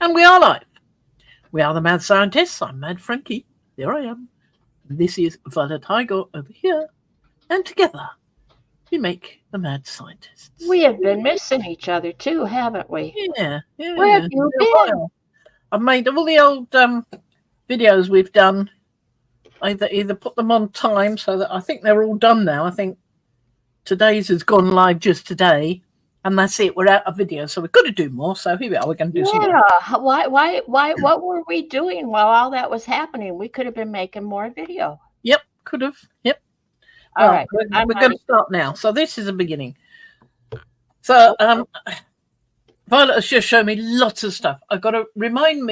And we are live. We are the Mad Scientists. I'm Mad Frankie. There I am. This is Violet Tiger over here. And together, we make the Mad Scientists. We have been missing each other too, haven't we? Yeah. Where have you been? I've made all the old videos we've done. Either put them on time so that I think they're all done now. I think today's has gone live just today. And that's it. We're out of video, so we've got to do more. So here we are. We're going to do some more. Why? What were we doing while all that was happening? We could have been making more video. Yep, could have. Yep. All right. We're going to start now. So this is the beginning. So Violet has just shown me lots of stuff. I've got to remind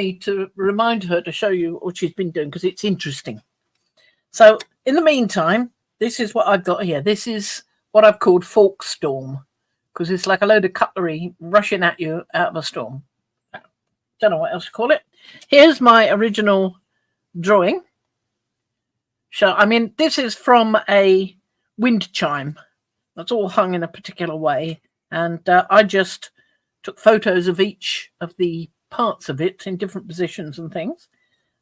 her to show you what she's been doing because it's interesting. So in the meantime, this is what I've got here. This is what I've called Fork Storm. Because it's like a load of cutlery rushing at you out of a storm. Don't know what else to call it. Here's my original drawing. So, I mean, this is from a wind chime. That's all hung in a particular way. And I just took photos of each of the parts of it in different positions and things.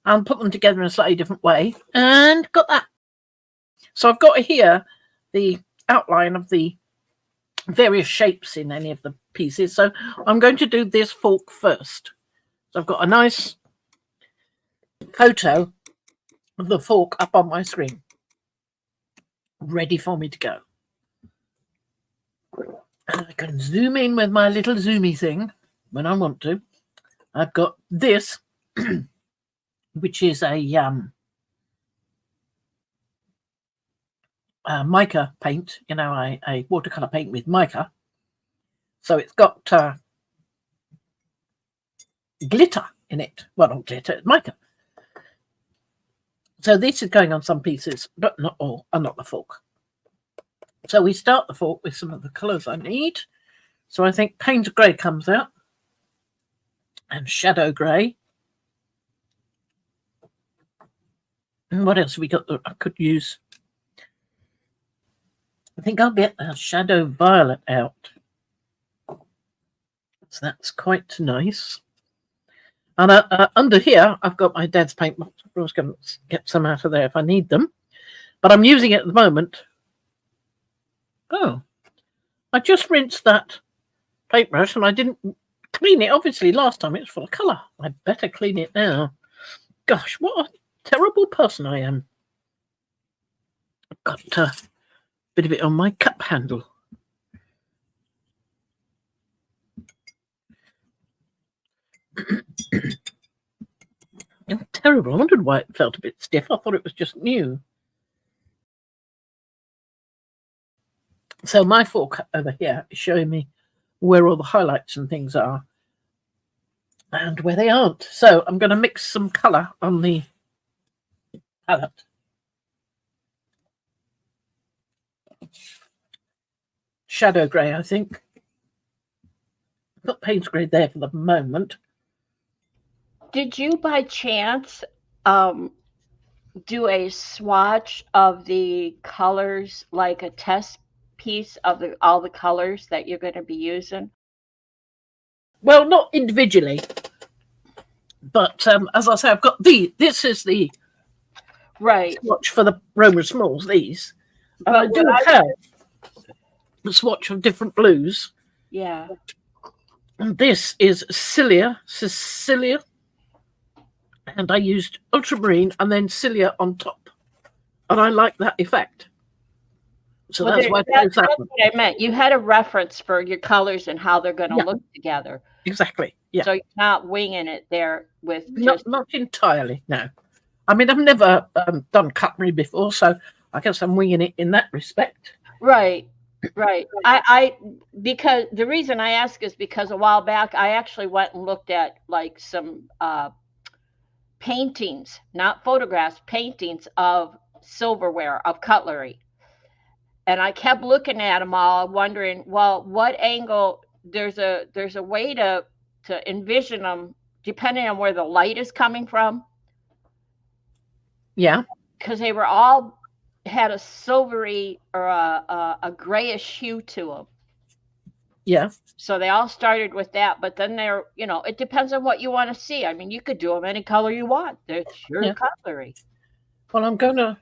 And put them together in a slightly different way. And got that. So I've got here the outline of the various shapes in any of the pieces. So I'm going to do this fork first. So I've got a nice photo of the fork up on my screen, ready for me to go. And I can zoom in with my little zoomy thing when I want to. I've got this, which is a mica paint, a watercolor paint with mica. So it's got glitter in it. Well, not glitter, it's mica. So this is going on some pieces, but not all, and not the fork. So we start the fork with some of the colours I need. So I think Payne's Grey comes out, and Shadow Grey. And what else have we got that I could use? I think I'll get a Shadow Violet out. So that's quite nice. And under here, I've got my dad's paint box. I'm just going to get some out of there if I need them. But I'm using it at the moment. Oh, I just rinsed that paintbrush and I didn't clean it. Obviously, last time it was full of colour. I better clean it now. Gosh, what a terrible person I am. I've got a bit of it on my cup handle. Terrible. I wondered why it felt a bit stiff. I thought it was just new. So my fork over here is showing me where all the highlights and things are and where they aren't. So I'm going to mix some colour on the palette. Shadow Grey, I think. I've got Payne's Grey there for the moment. Did you by chance do a swatch of the colors, like a test piece of all the colors that you're going to be using? Well, not individually, but as I say, I've got this is the swatch for the Roman smalls, these. And I do have a swatch of different blues. Yeah. And this is Sicilia. And I used ultramarine and then Cilia on top. And I like that effect. So that's why that's what I meant. You had a reference for your colors and how they're going to look together. Exactly. Yeah. So you're not winging it there with not entirely, no. I mean, I've never done cutlery before, so I guess I'm winging it in that respect. Right. I because the reason I ask is because a while back I actually went and looked at like some paintings, not photographs, paintings of silverware, of cutlery. And I kept looking at them all, wondering, well, what angle? There's a way to envision them depending on where the light is coming from. Yeah, because they were all had a silvery or a grayish hue to them. Yeah. So they all started with that, but then they're, it depends on what you want to see. I mean, you could do them any color you want. It's your Yeah. cutlery. Well, I'm going to,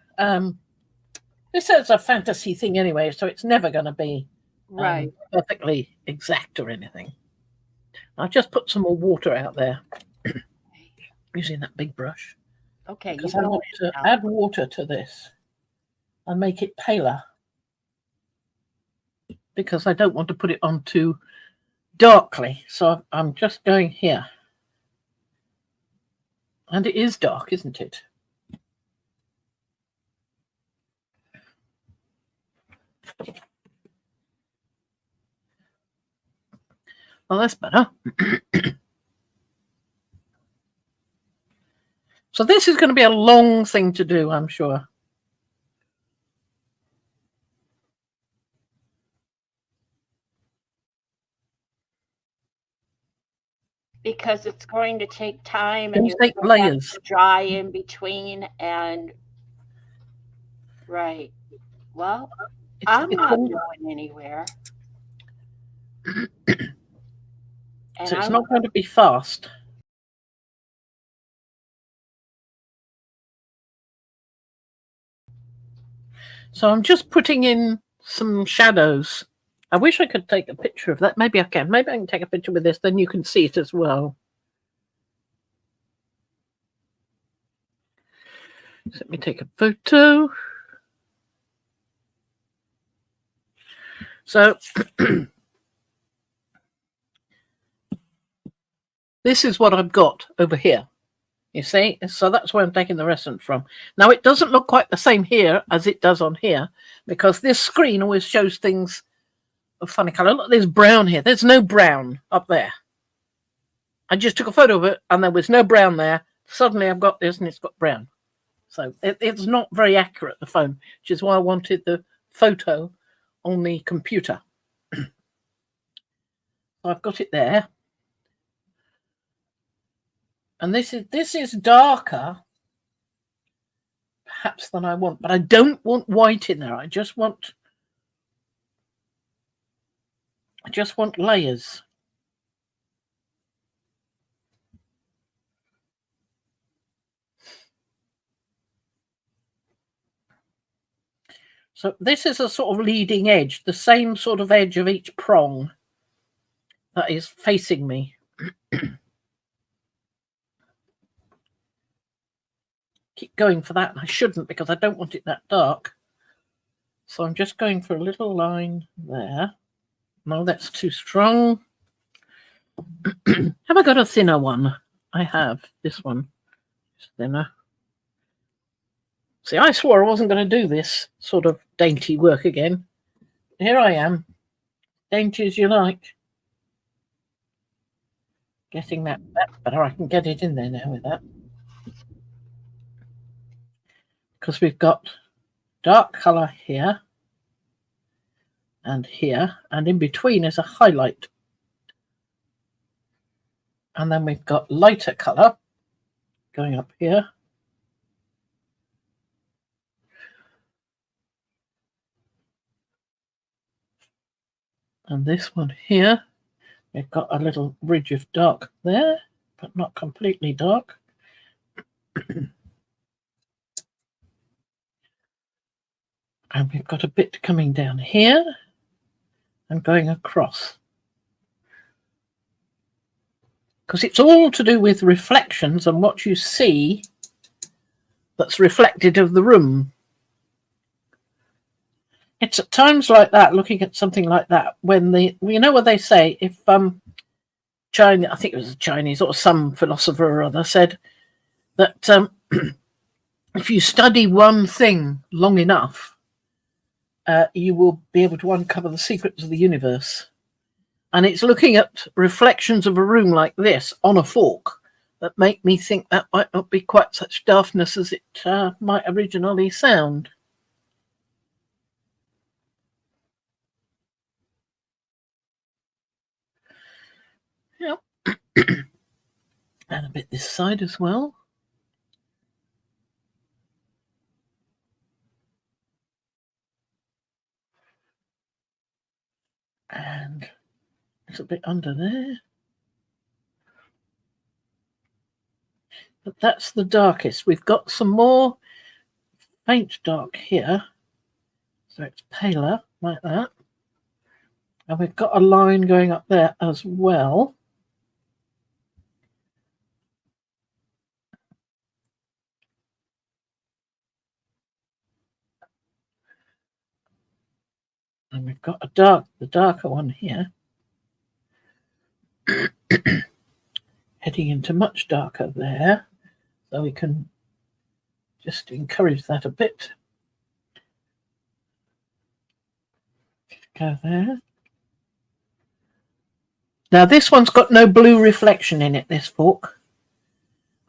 this is a fantasy thing anyway, so it's never going to be Right. perfectly exact or anything. I'll just put some more water out there using that big brush. Okay, Because you I go want in to now. add water to this and make it paler. Because I don't want to put it on too darkly. So I'm just going here. And it is dark, isn't it? Well, that's better. So this is going to be a long thing to do, I'm sure. Because it's going to take time, and Don't you're take going to have layers. to dry in between. And right. Well, I'm not going anywhere. And So it's not going to be fast. So I'm just putting in some shadows. I wish I could take a picture of that. Maybe I can. Maybe I can take a picture with this, then you can see it as well. So let me take a photo. So this is what I've got over here. You see? So that's where I'm taking the reference from. Now, it doesn't look quite the same here as it does on here, because this screen always shows things of funny colour. Look, there's brown here. There's no brown up there. I just took a photo of it, and there was no brown there. Suddenly I've got this, and it's got brown. So it's not very accurate, the phone, which is why I wanted the photo on the computer. So I've got it there. And this is darker, perhaps, than I want, but I don't want white in there. I just want layers. So this is a sort of leading edge, the same sort of edge of each prong that is facing me. Keep going for that, and I shouldn't, because I don't want it that dark. So I'm just going for a little line there. No, that's too strong. Have I got a thinner one? I have. This one is thinner. See, I swore I wasn't going to do this sort of dainty work again. Here I am. Dainty as you like. Getting that better. I can get it in there now with that. Because we've got dark colour here and here, and in between is a highlight. And then we've got lighter colour going up here. And this one here, we've got a little ridge of dark there, but not completely dark. And we've got a bit coming down here and going across. Because it's all to do with reflections and what you see that's reflected of the room. It's at times like that, looking at something like that, when what they say, if China, I think it was a Chinese or some philosopher or other, said that if you study one thing long enough, you will be able to uncover the secrets of the universe. And it's looking at reflections of a room like this on a fork that make me think that might not be quite such daftness as it might originally sound. Yep. And a bit this side as well. And It's a bit under there. But that's the darkest. We've got some more faint dark here. So it's paler, like that. And we've got a line going up there as well. And we've got the darker one here. Heading into much darker there. So we can just encourage that a bit. Go there. Now this one's got no blue reflection in it, this fork.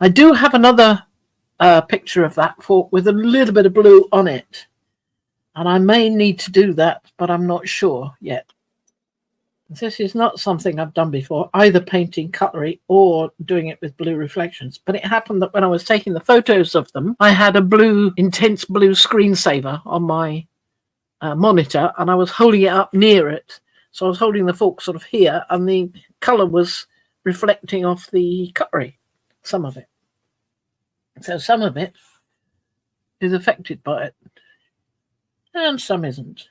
I do have another picture of that fork with a little bit of blue on it. And I may need to do that, but I'm not sure yet. This is not something I've done before, either painting cutlery or doing it with blue reflections. But it happened that when I was taking the photos of them, I had a intense blue screensaver on my monitor, and I was holding it up near it. So I was holding the fork sort of here, and the colour was reflecting off the cutlery, some of it. So some of it is affected by it, and some isn't.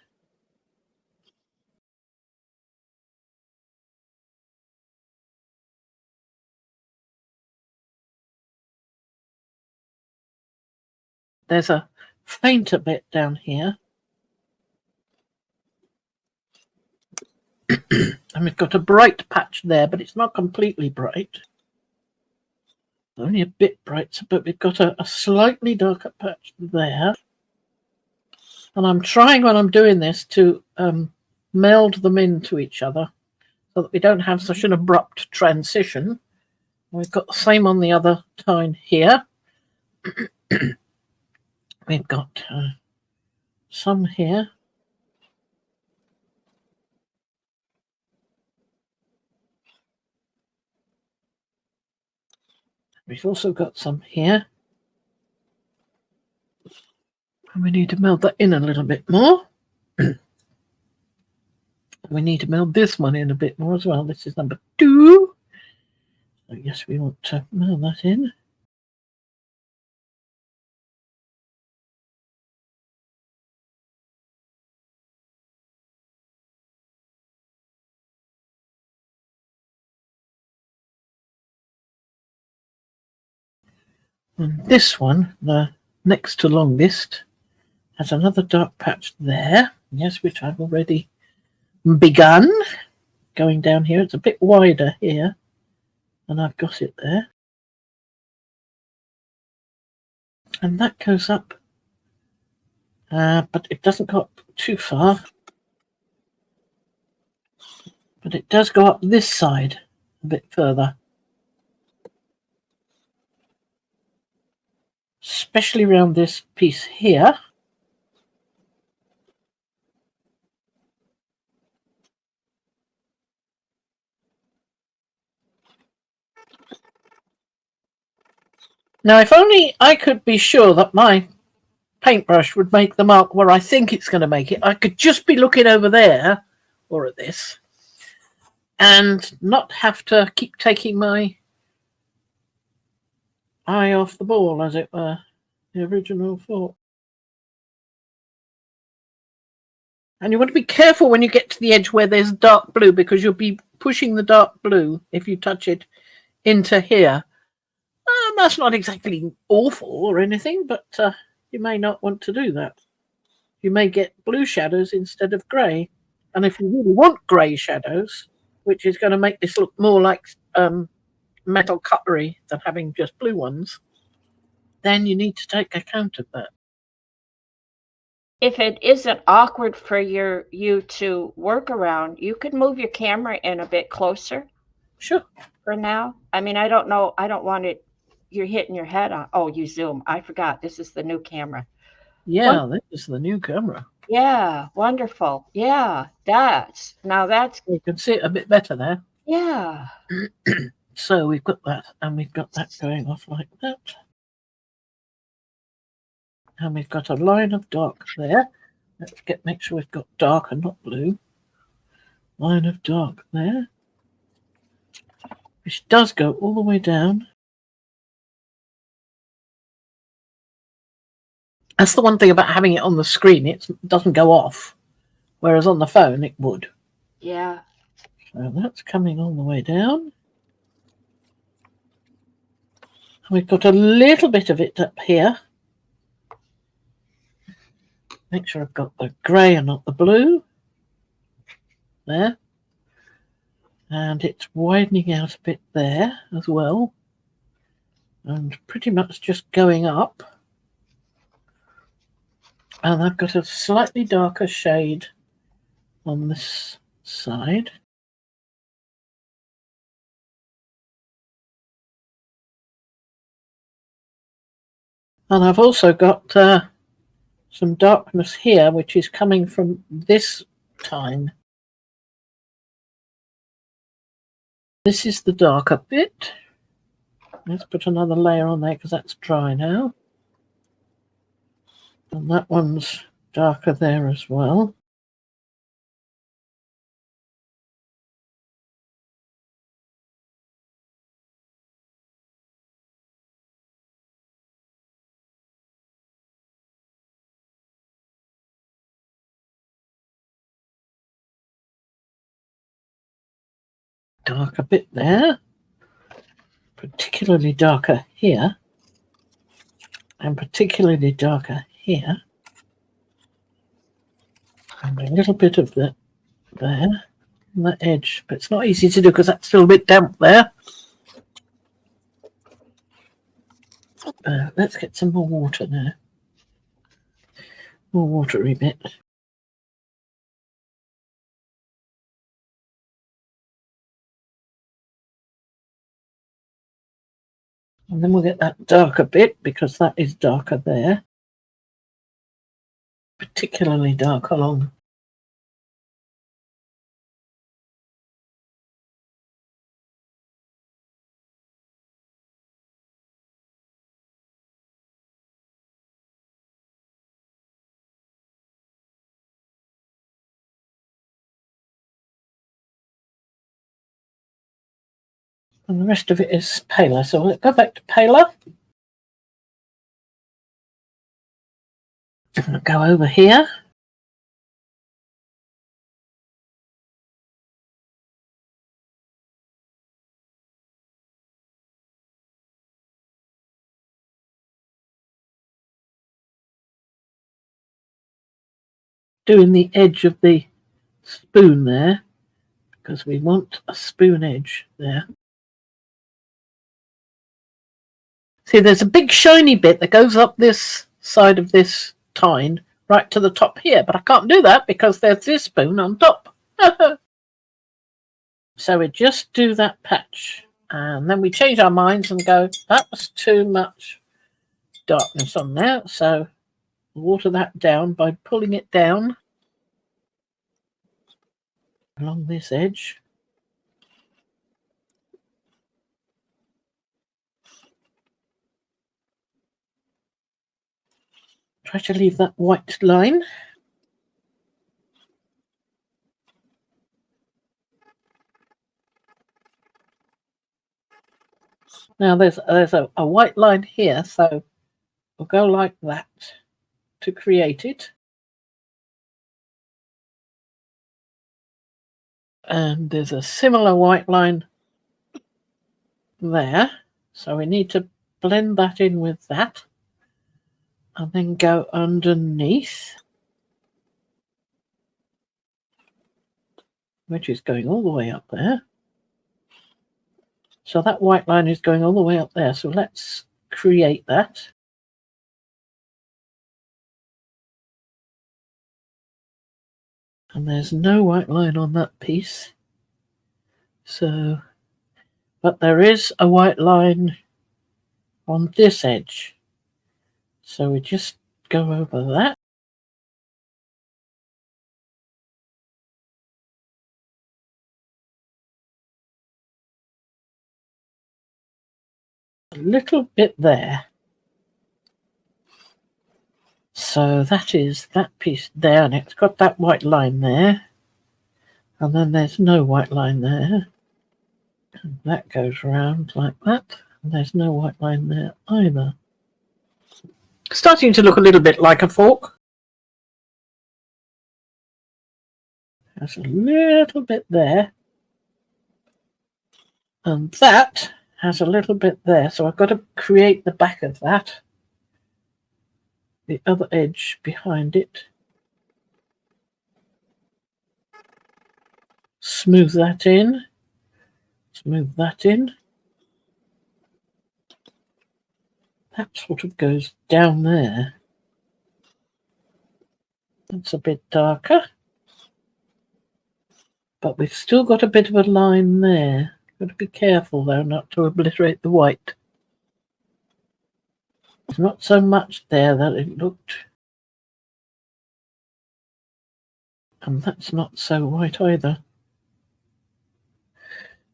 There's a fainter bit down here. And we've got a bright patch there, but it's not completely bright. Only a bit bright, but we've got a slightly darker patch there. And I'm trying when I'm doing this to meld them into each other so that we don't have such an abrupt transition. We've got the same on the other tine here. We've got some here. We've also got some here. And we need to meld that in a little bit more. We need to meld this one in a bit more as well. This is number 2. So yes, we want to meld that in. And this one, the next to longest, has another dark patch there. Yes, which I've already begun. Going down here, it's a bit wider here, and I've got it there. And that goes up, but it doesn't go up too far. But it does go up this side a bit further. Especially around this piece here. Now, if only I could be sure that my paintbrush would make the mark where I think it's going to make it, I could just be looking over there, or at this, and not have to keep taking my eye off the ball, as it were, the original thought. And you want to be careful when you get to the edge where there's dark blue, because you'll be pushing the dark blue, if you touch it, into here. That's not exactly awful or anything, but you may not want to do that. You may get blue shadows instead of grey. And if you really want grey shadows, which is going to make this look more like metal cutlery than having just blue ones, then you need to take account of that. If it isn't awkward for you to work around, you could move your camera in a bit closer. Sure. For now. I mean, I don't know. I don't want it. You're hitting your head on. Oh, you zoom. I forgot. This is the new camera. Yeah, this is the new camera. Yeah, wonderful. Yeah, now that's. You can see it a bit better there. Yeah. So we've got that, and we've got that going off like that. And we've got a line of dark there. Let's make sure we've got dark and not blue. Line of dark there. which does go all the way down. That's the one thing about having it on the screen. It doesn't go off, whereas on the phone it would. Yeah. So that's coming all the way down. And we've got a little bit of it up here. Make sure I've got the grey and not the blue. There. And it's widening out a bit there as well. And pretty much just going up. And I've got a slightly darker shade on this side. And I've also got some darkness here, which is coming from this tine. This is the darker bit. Let's put another layer on there because that's dry now. And that one's darker there as well. Darker bit there. Particularly darker here. And particularly darker here. And a little bit of that there. On that edge. But it's not easy to do because that's still a bit damp there. Let's get some more water there. More watery bit. And then we'll get that darker bit because that is darker there. Particularly dark along. And the rest of it is paler. So we'll go back to paler. And go over here. Doing the edge of the spoon there because we want a spoon edge there. See, there's a big shiny bit that goes up this side of this tine right to the top here, but I can't do that because there's this spoon on top. So we just do that patch and then we change our minds and go, that was too much darkness on there, so water that down by pulling it down along this edge. Try to leave that white line. Now there's a white line here, so we'll go like that to create it. And there's a similar white line there, so we need to blend that in with that and then go underneath, which is going all the way up there. So that white line is going all the way up there, so let's create that. And there's no white line on that piece. So, but there is a white line on this edge. So we just go over that. A little bit there. So that is that piece there, and it's got that white line there. And then there's no white line there. And that goes round like that. And there's no white line there either. Starting to look a little bit like a fork. There's a little bit there. And that has a little bit there. So I've got to create the back of that. The other edge behind it. Smooth that in. Smooth that in. That sort of goes down there. That's a bit darker. But we've still got a bit of a line there. Got to be careful though not to obliterate the white. There's not so much there that it looked. And that's not so white either.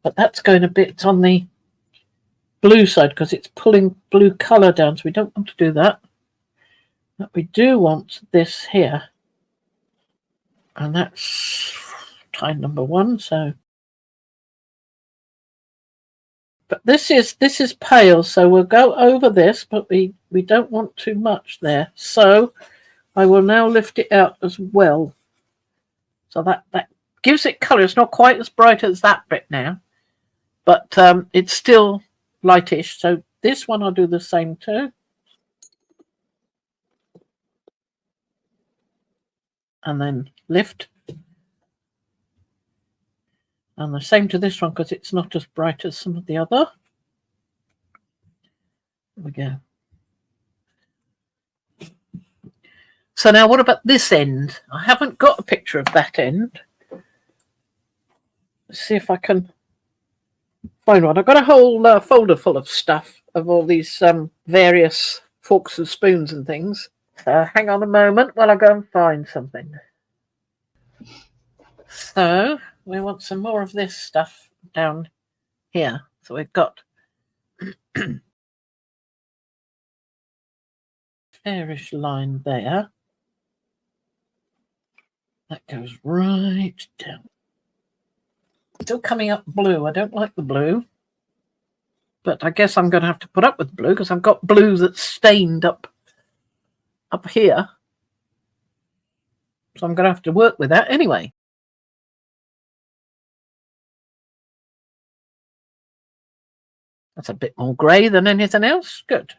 But that's going a bit on the blue side because it's pulling blue colour down, so we don't want to do that. But we do want this here. And that's time number 1, so. But this is pale, so we'll go over this, but we don't want too much there. So I will now lift it out as well. So that gives it colour. It's not quite as bright as that bit now, but it's still lightish. So this one I'll do the same too. And then lift. And the same to this one because it's not as bright as some of the other. There we go. So now what about this end? I haven't got a picture of that end. Let's see if I can find one. I've got a whole folder full of stuff, of all these various forks and spoons and things. Hang on a moment while I go and find something. So we want some more of this stuff down here. So we've got fairish line there. That goes right down. Still coming up blue. I don't like the blue. But I guess I'm going to have to put up with blue because I've got blue that's stained up here. So I'm going to have to work with that anyway. That's a bit more grey than anything else. Good.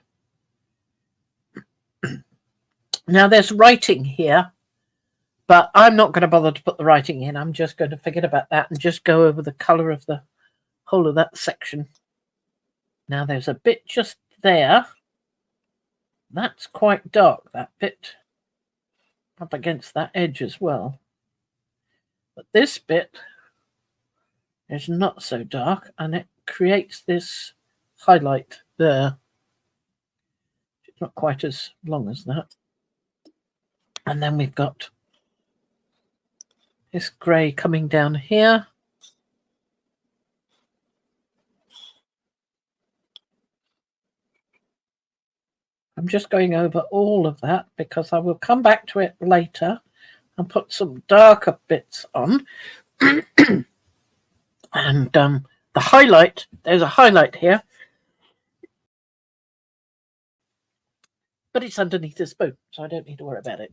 Now there's writing here, but I'm not going to bother to put the writing in. I'm just going to forget about that and just go over the colour of the whole of that section. Now there's a bit just there. That's quite dark, that bit. Up against that edge as well. But this bit is not so dark and it creates this highlight there. It's not quite as long as that. And then we've got this grey coming down here. I'm just going over all of that because I will come back to it later and put some darker bits on. And the highlight, there's a highlight here, but it's underneath the spoon, so I don't need to worry about it.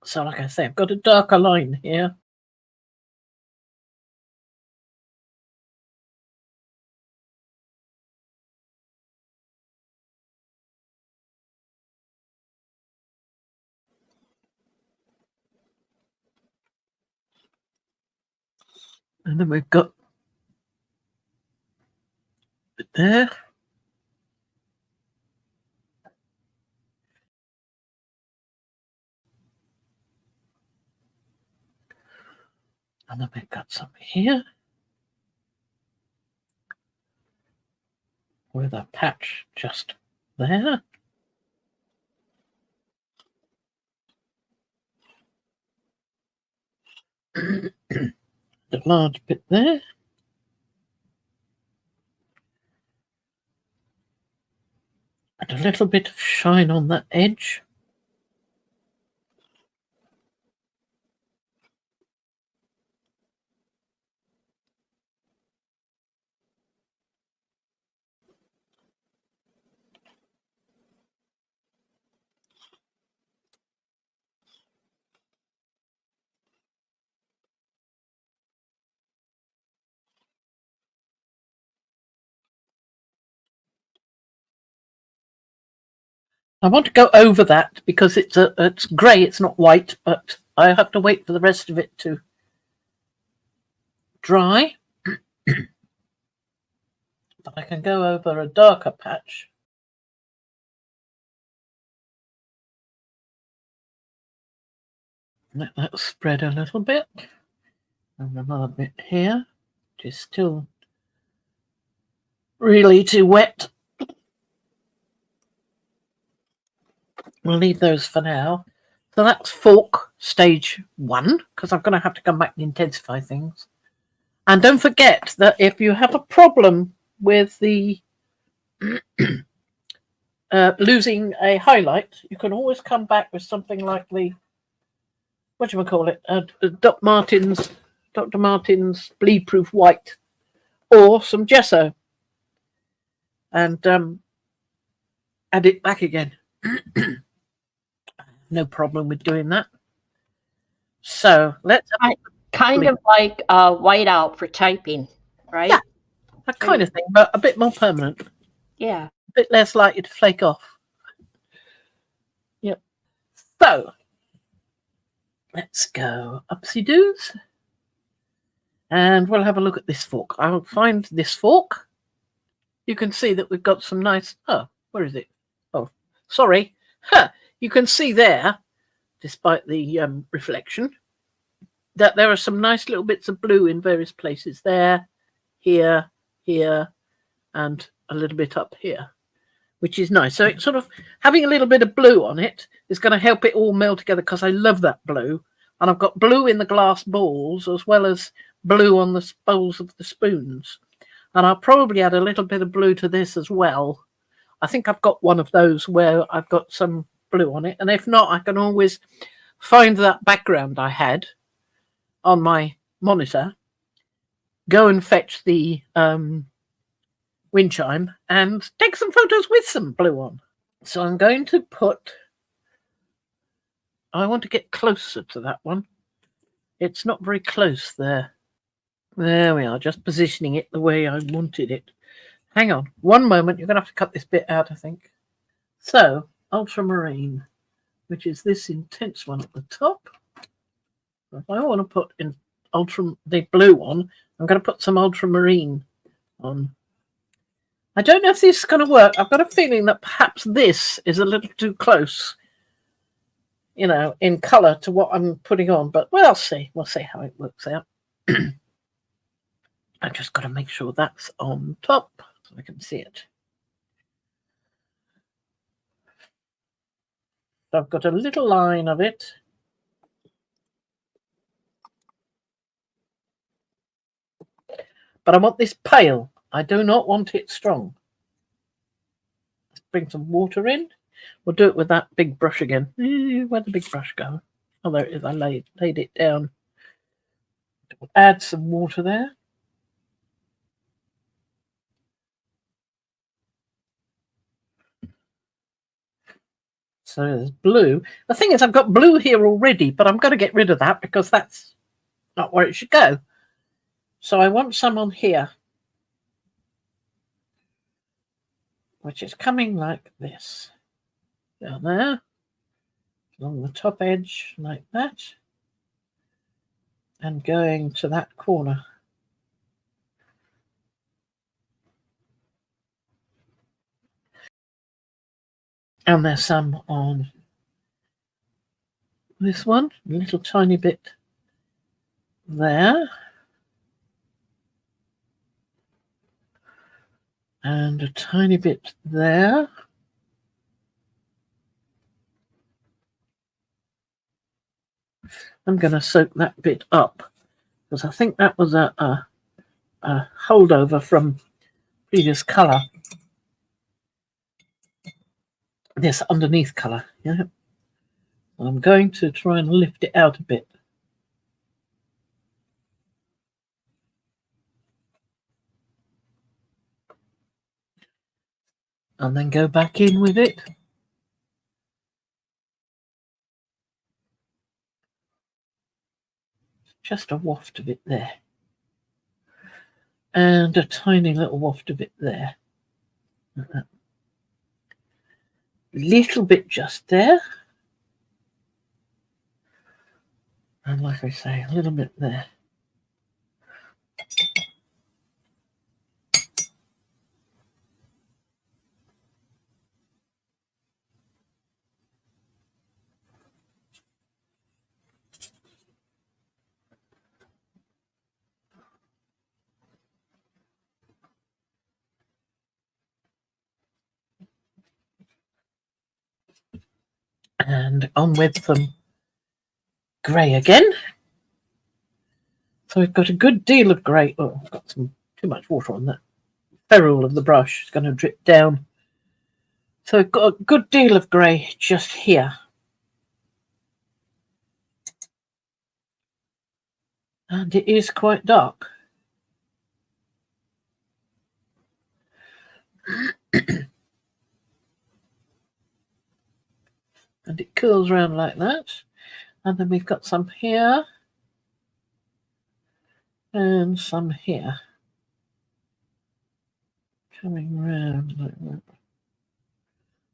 So like I say, I've got a darker line here. And then we've got it there. And then we've got some here with a patch just there. The large bit there. And a little bit of shine on that edge. I want to go over that because it's grey, it's not white, but I have to wait for the rest of it to dry. But I can go over a darker patch. Let that spread a little bit. And another bit here, which is still really too wet. We'll leave those for now. So that's fork stage 1, because I'm going to have to come back and intensify things. And don't forget that if you have a problem with the losing a highlight, you can always come back with something like the, Dr. Martin's bleed proof white, or some gesso, and add it back again. No problem with doing that. So let's kind of like whiteout for typing, right? Yeah, that kind of thing, but a bit more permanent. Yeah, a bit less likely to flake off. Yep. So let's go upsy doos, and we'll have a look at this fork. I'll find this fork. You can see that we've got some nice. Oh, where is it? Oh, sorry. You can see there, despite the reflection, that there are some nice little bits of blue in various places there, here, and a little bit up here, which is nice. So it's sort of having a little bit of blue on it is going to help it all meld together, because I love that blue. And I've got blue in the glass balls as well as blue on the bowls of the spoons. And I'll probably add a little bit of blue to this as well. I think I've got one of those where I've got some blue on it. And if not, I can always find that background I had on my monitor, go and fetch the wind chime and take some photos with some blue on. So I'm going to put, I want to get closer to that one. It's not very close there. There we are, just positioning it the way I wanted it. Hang on, one moment, you're going to have to cut this bit out, I think. So, ultramarine, which is this intense one at the top. If I want to put in the blue one, I'm going to put some ultramarine on. I don't know if this is going to work. I've got a feeling that perhaps this is a little too close, in colour to what I'm putting on, but we'll see. We'll see how it works out. I've just got to make sure that's on top so I can see it. So I've got a little line of it. But I want this pale. I do not want it strong. Let's bring some water in. We'll do it with that big brush again. Where'd the big brush go? Oh, there it is. I laid it down. We'll add some water there. So there's blue. The thing is, I've got blue here already, but I'm going to get rid of that because that's not where it should go. So I want some on here, which is coming like this. Down there, along the top edge, like that, and going to that corner. And there's some on this one, a little tiny bit there. And a tiny bit there. I'm going to soak that bit up because I think that was a holdover from previous colour. This underneath colour. Yeah. I'm going to try and lift it out a bit. And then go back in with it. Just a waft of it there. And a tiny little waft of it there. little bit just there. And like I say, a little bit there. And on with some grey again. So we've got a good deal of grey. Oh, I've got some too much water on that ferrule of the brush. It's going to drip down. So we've got a good deal of grey just here. And it is quite dark. And it curls around like that. And then we've got some here. And some here. Coming round like that.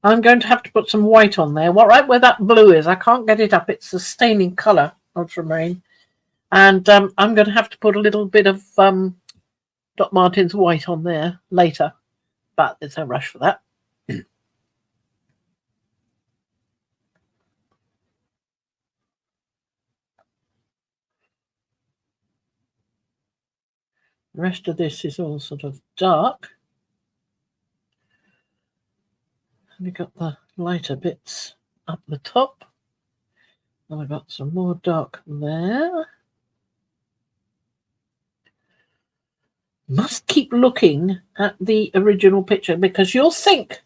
I'm going to have to put some white on there. Right where that blue is, I can't get it up. It's a staining colour, ultramarine. And I'm going to have to put a little bit of Doc Martens white on there later. But there's no rush for that. The rest of this is all sort of dark. And we've got the lighter bits up the top. And I've got some more dark there. Must keep looking at the original picture because you'll think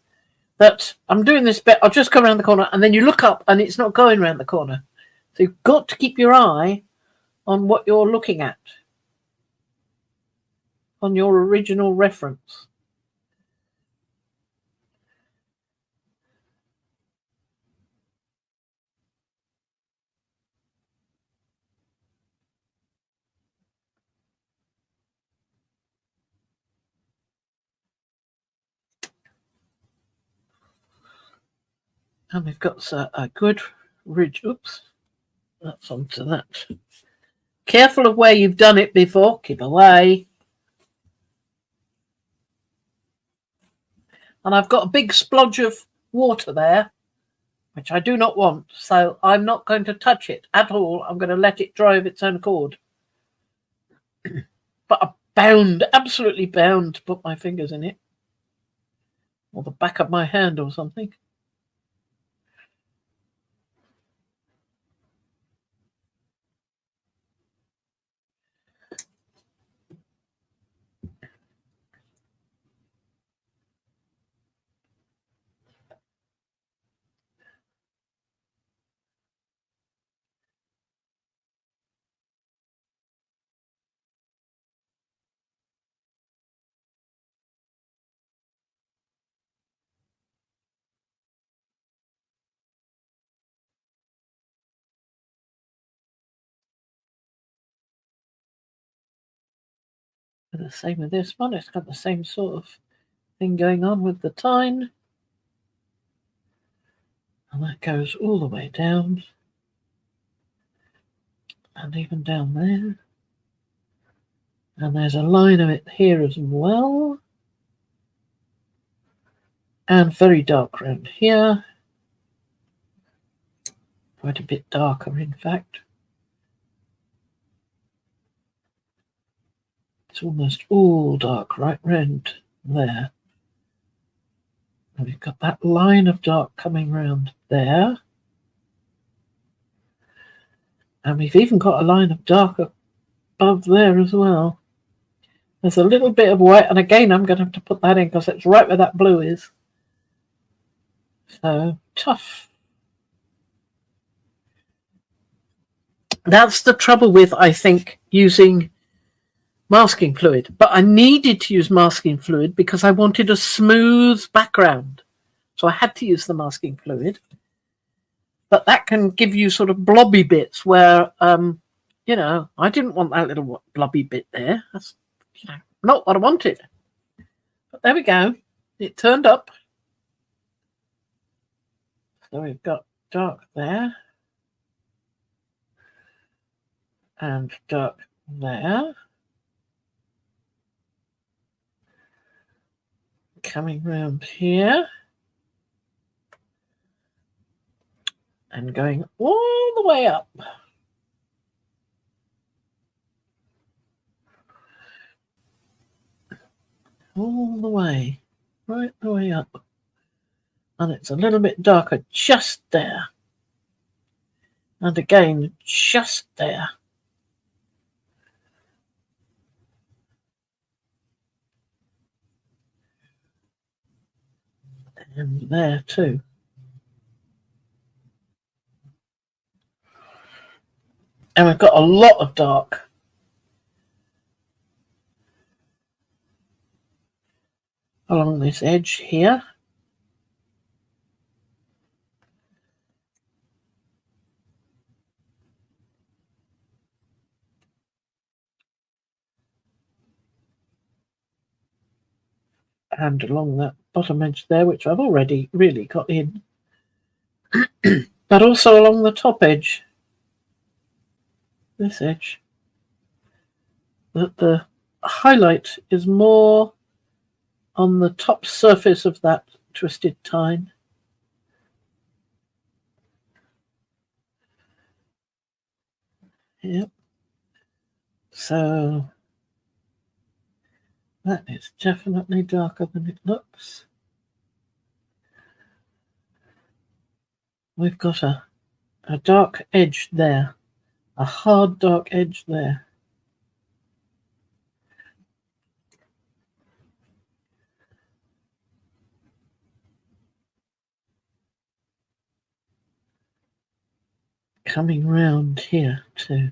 that I'm doing this bit, I'll just go around the corner, and then you look up and it's not going around the corner. So you've got to keep your eye on what you're looking at, on your original reference. And we've got a good ridge. Oops, that's onto that. Careful of where you've done it before. Keep away. And I've got a big splodge of water there, which I do not want. So I'm not going to touch it at all. I'm going to let it dry of its own accord. But I'm bound, absolutely bound to put my fingers in it. Or the back of my hand or something. The same with this one. It's got the same sort of thing going on with the tine. And that goes all the way down. And even down there. And there's a line of it here as well. And very dark around here. Quite a bit darker, in fact. It's almost all dark right round there. And we've got that line of dark coming round there. And we've even got a line of dark above there as well. There's a little bit of white, and again I'm going to have to put that in because it's right where that blue is. So, tough. That's the trouble with, I think, using masking fluid. But I needed to use masking fluid because I wanted a smooth background. So I had to use the masking fluid. But that can give you sort of blobby bits where, you know, I didn't want that little blobby bit there. That's, you know, not what I wanted. But there we go. It turned up. So we've got dark there and dark there. Coming round here and going all the way up. All the way, right the way up. And it's a little bit darker just there. And again, just there. And there too. And we've got a lot of dark. Along this edge here. And along that bottom edge there, which I've already really got in. But also along the top edge. This edge. The highlight is more on the top surface of that twisted tine. Yep. So that is definitely darker than it looks. We've got a dark edge there, a hard dark edge there. Coming round here too.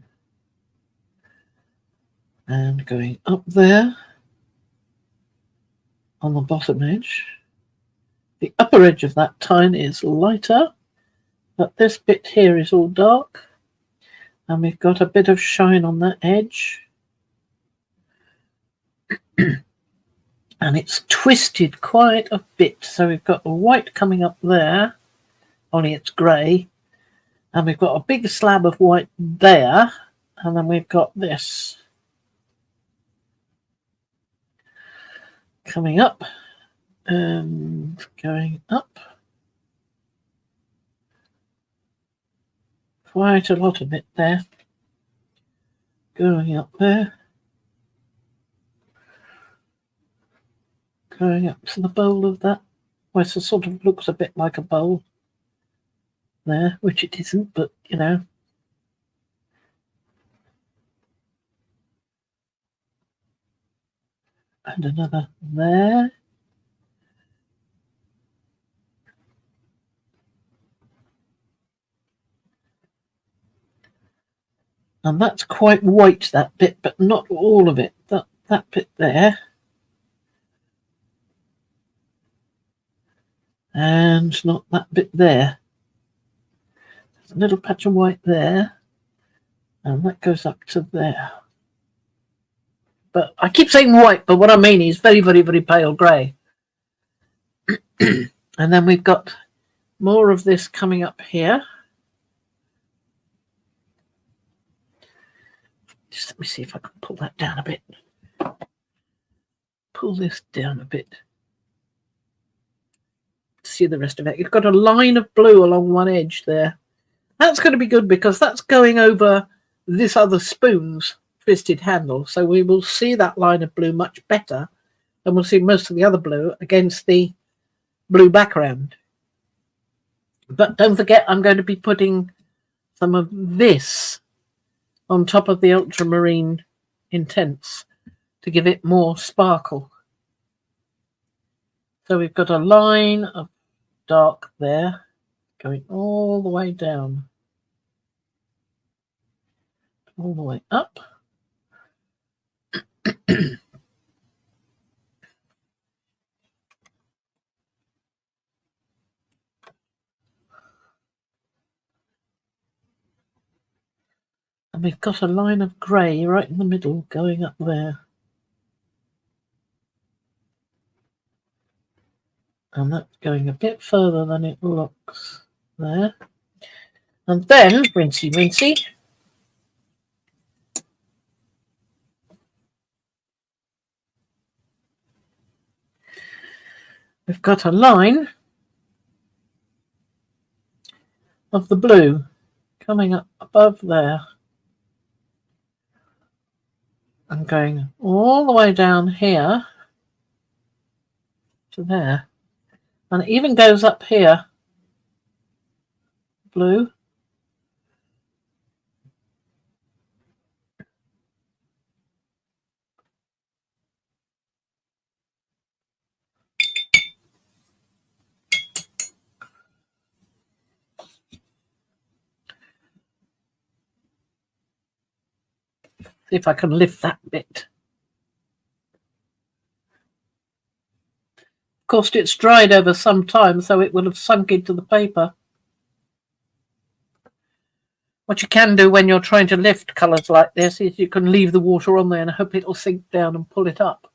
And going up there on the bottom edge. The upper edge of that tine is lighter, but this bit here is all dark. And we've got a bit of shine on that edge. And it's twisted quite a bit. So we've got the white coming up there, only it's grey. And we've got a big slab of white there. And then we've got this coming up and going up. Quite a lot of it there. Going up there. Going up to the bowl of that. Well, it sort of looks a bit like a bowl there, which it isn't, but you know. And another there. And that's quite white, that bit, but not all of it. That bit there. And not that bit there. There's a little patch of white there. And that goes up to there. But I keep saying white, but what I mean is very, very, very pale grey. And then we've got more of this coming up here. Just let me see if I can pull that down a bit. Pull this down a bit. See the rest of it. You've got a line of blue along one edge there. That's going to be good because that's going over this other spoon's twisted handle. So we will see that line of blue much better. And we'll see most of the other blue against the blue background. But don't forget, I'm going to be putting some of this on top of the ultramarine intense to give it more sparkle. So we've got a line of dark there going all the way down, all the way up. And we've got a line of grey right in the middle going up there. And that's going a bit further than it looks. there. And then, rinsey, rinsey. We've got a line of the blue coming up above there and going all the way down here to there. And it even goes up here, blue. See if I can lift that bit. Of course, it's dried over some time, so it will have sunk into the paper. What you can do when you're trying to lift colours like this is you can leave the water on there and hope it'll sink down and pull it up.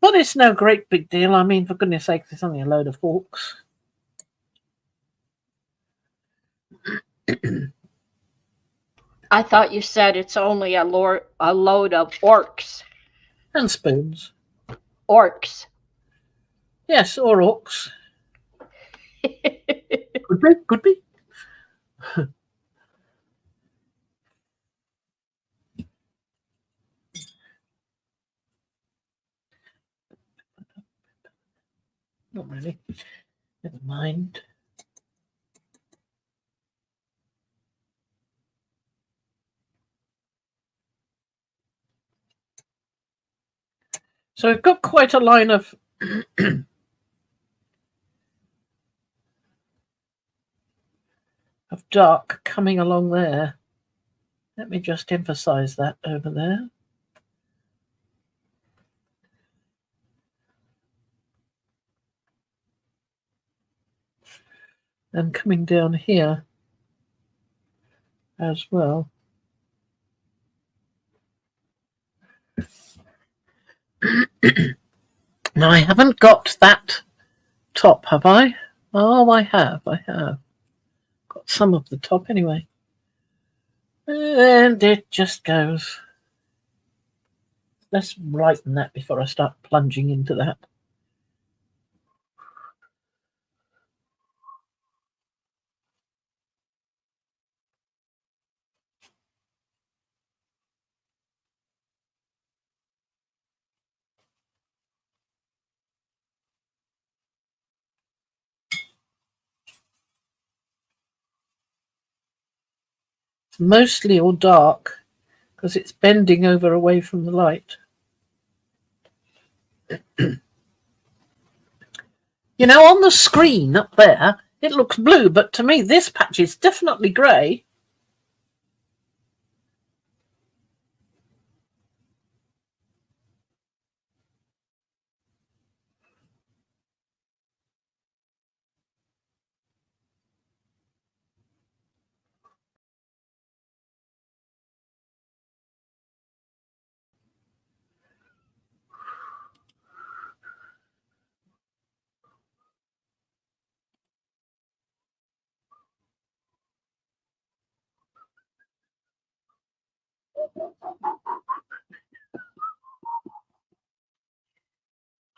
But it's no great big deal. I mean, for goodness sake, it's only a load of forks. I thought you said it's only a load of orcs. And spoons. Orcs. Yes, or orcs. Could be, could be. Not really. Never mind. So we've got quite a line of of dark coming along there. Let me just emphasize that over there. And coming down here as well. Now I haven't got that top, have I? Oh, I have. Got some of the top anyway. And it just goes. Let's lighten that before I start plunging into that. It's mostly all dark because it's bending over away from the light. You know, on the screen up there, it looks blue, but to me, this patch is definitely grey.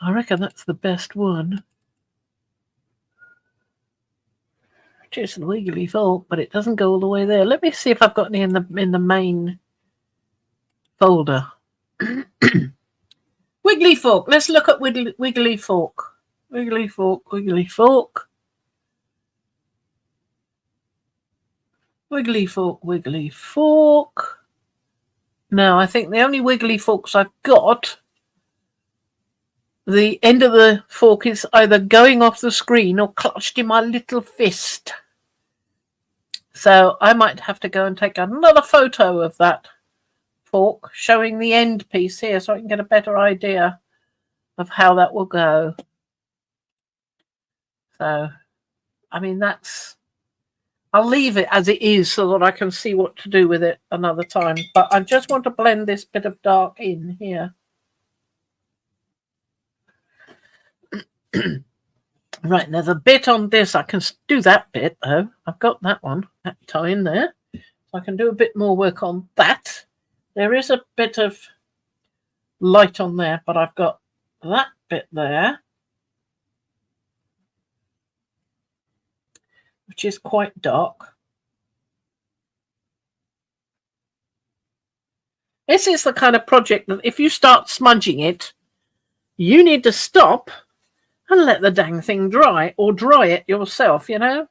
I reckon that's the best one. It's the wiggly fork, but it doesn't go all the way there. Let me see if I've got any in the main folder. Wiggly fork. Let's look at wiggly fork. Wiggly fork, wiggly fork. Wiggly fork, wiggly fork. No, I think the only wiggly forks I've got, the end of the fork is either going off the screen or clutched in my little fist. So I might have to go and take another photo of that fork showing the end piece here so I can get a better idea of how that will go. So, I mean, I'll leave it as it is so that I can see what to do with it another time. But I just want to blend this bit of dark in here. Right, there's a bit on this. I can do that bit, though. I've got that one, that tie in there. So I can do a bit more work on that. There is a bit of light on there, but I've got that bit there, which is quite dark. This is the kind of project that if you start smudging it, you need to stop and let the dang thing dry, or dry it yourself, you know?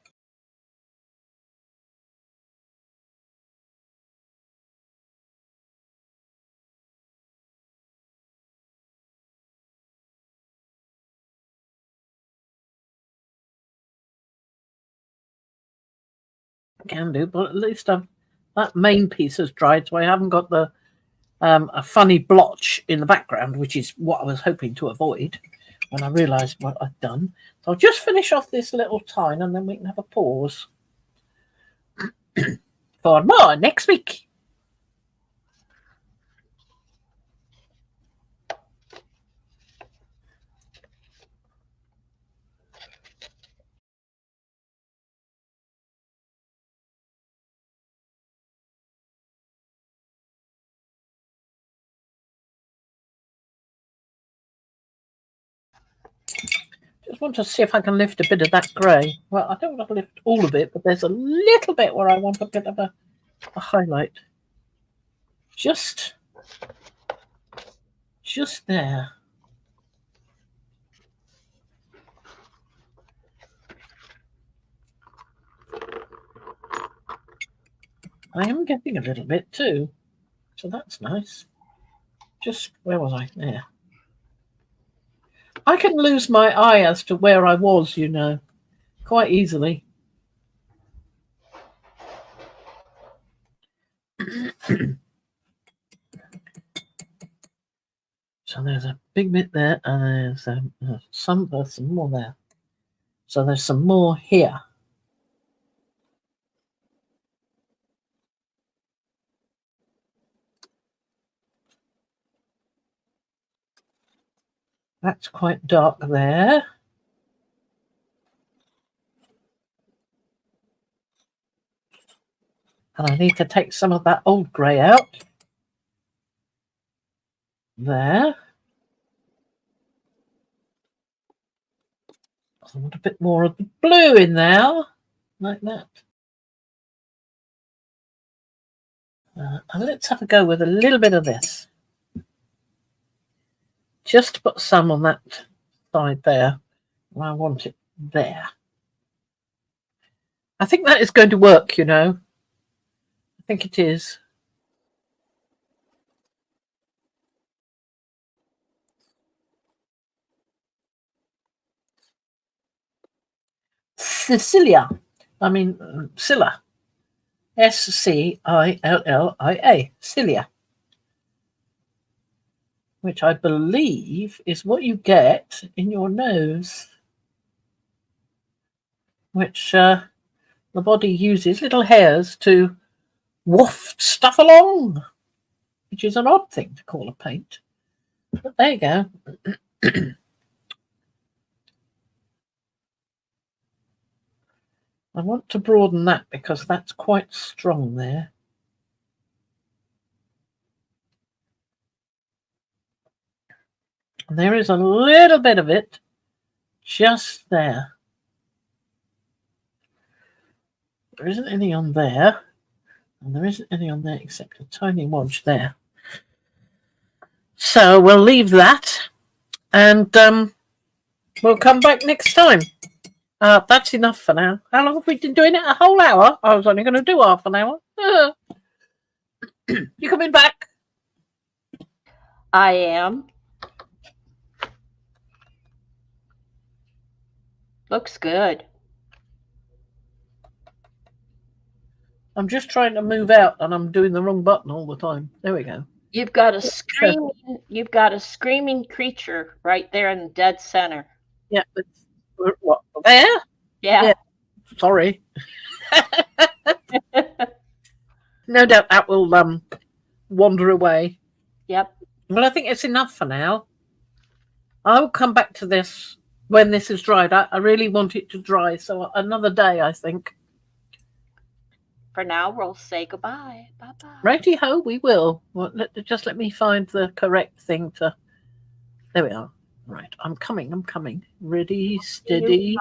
Can do, but at least that main piece has dried, so I haven't got the a funny blotch in the background, which is what I was hoping to avoid when I realised what I'd done. So I'll just finish off this little tine and then we can have a pause for more next week. Just want to see if I can lift a bit of that grey. Well, I don't want to lift all of it, but there's a little bit where I want a bit of a highlight. Just there. I am getting a little bit too, so that's nice. Just, where was I? There. I can lose my eye as to where I was, you know, quite easily. So there's a big bit there, and there's some more there. So there's some more here. That's quite dark there. And I need to take some of that old grey out. There. I want a bit more of the blue in there, like that. And let's have a go with a little bit of this. Just put some on that side there. I want it there. I think that is going to work, you know. I think it is. Scylla. Scillia. Scylla. Which I believe is what you get in your nose. Which the body uses little hairs to waft stuff along. Which is an odd thing to call a paint. But there you go. I want to broaden that because that's quite strong there. And there is a little bit of it just there. There isn't any on there. And there isn't any on there except a tiny wodge there. So we'll leave that. And we'll come back next time. That's enough for now. How long have we been doing it? A whole hour? I was only going to do half an hour. You coming back? I am. Looks good. I'm just trying to move out and I'm doing the wrong button all the time. There we go. You've got a screaming creature right there in the dead center. Yeah, but what, there? Yeah. Sorry. No doubt that will wander away. Yep. Well, I think it's enough for now. I'll come back to this when this is dried. I really want it to dry, so another day, I think. For now, we'll say goodbye. Bye bye. Righty ho, we will. Well, just let me find the correct thing to. There we are. Right, I'm coming. Ready, steady.